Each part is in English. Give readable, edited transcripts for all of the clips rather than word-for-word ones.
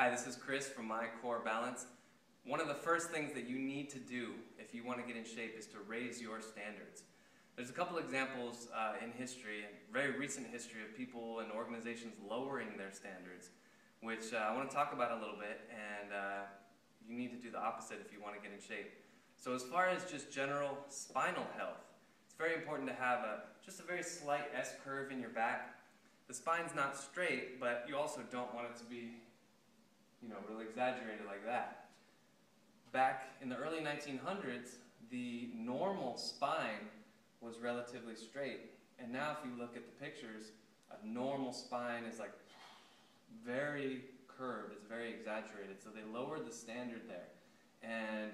Hi, this is Chris from My Core Balance. One of the first things that you need to do if you want to get in shape is to raise your standards. There's a couple examples in history, very recent history, of people and organizations lowering their standards, which I want to talk about a little bit, and you need to do the opposite if you want to get in shape. So as far as just general spinal health, it's very important to have just a very slight S-curve in your back. The spine's not straight, but you also don't want it to be, really exaggerated like that. Back in the early 1900s, the normal spine was relatively straight. And now if you look at the pictures, a normal spine is like very curved, it's very exaggerated. So they lowered the standard there. And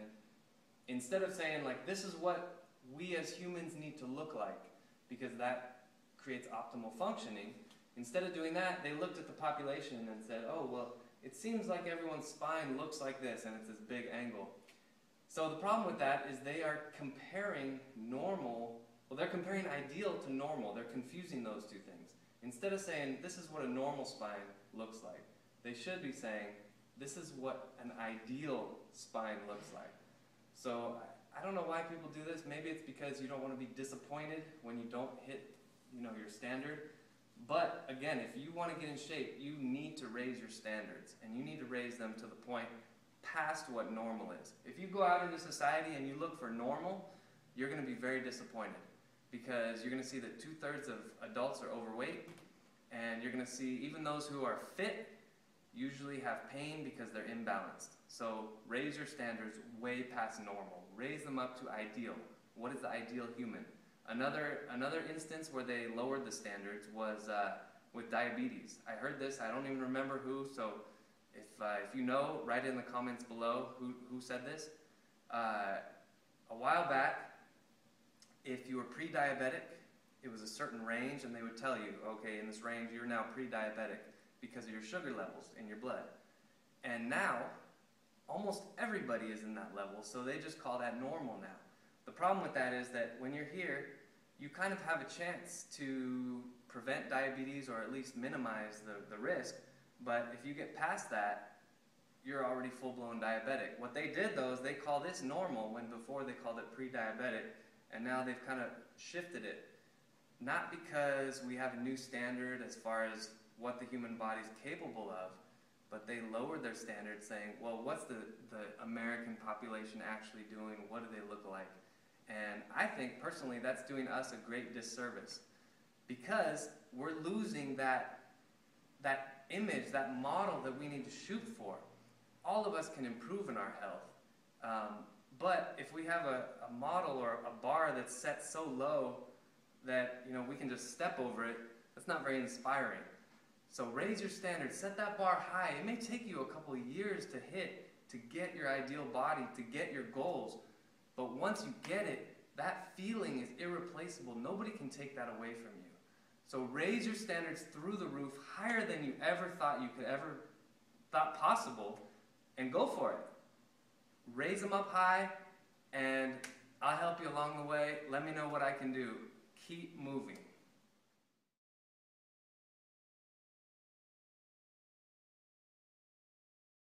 instead of saying like, this is what we as humans need to look like, because that creates optimal functioning, instead of doing that, they looked at the population and said, oh, well, it seems like everyone's spine looks like this, and it's this big angle. So the problem with that is they are comparing they're comparing ideal to normal. They're confusing those two things. Instead of saying, this is what a normal spine looks like, they should be saying, this is what an ideal spine looks like. So I don't know why people do this. Maybe it's because you don't want to be disappointed when you don't hit your standard. But again, if you want to get in shape, you need to raise your standards, and you need to raise them to the point past what normal is. If you go out into society and you look for normal, you're going to be very disappointed, because you're going to see that 2/3 of adults are overweight, and you're going to see even those who are fit usually have pain because they're imbalanced. So raise your standards way past normal. Raise them up to ideal. What is the ideal human? Another instance where they lowered the standards was with diabetes. I heard this, I don't even remember who, so if you know, write it in the comments below who said this. A while back, if you were pre-diabetic, it was a certain range, and they would tell you, okay, in this range you're now pre-diabetic because of your sugar levels in your blood. And now, almost everybody is in that level, so they just call that normal now. The problem with that is that when you're here, you kind of have a chance to prevent diabetes, or at least minimize the risk, but if you get past that, you're already full-blown diabetic. What they did though is they call this normal when before they called it pre-diabetic, and now they've kind of shifted it. Not because we have a new standard as far as what the human body's capable of, but they lowered their standards saying, well, what's the American population actually doing? What do they look like? And I think, personally, that's doing us a great disservice, because we're losing that image, that model that we need to shoot for. All of us can improve in our health, but if we have a model or a bar that's set so low that we can just step over it, that's not very inspiring. So raise your standards, set that bar high. It may take you a couple of years to hit, to get your ideal body, to get your goals. But once you get it, that feeling is irreplaceable. Nobody can take that away from you. So raise your standards through the roof, higher than you ever thought you could ever thought possible, and go for it. Raise them up high, and I'll help you along the way. Let me know what I can do. Keep moving.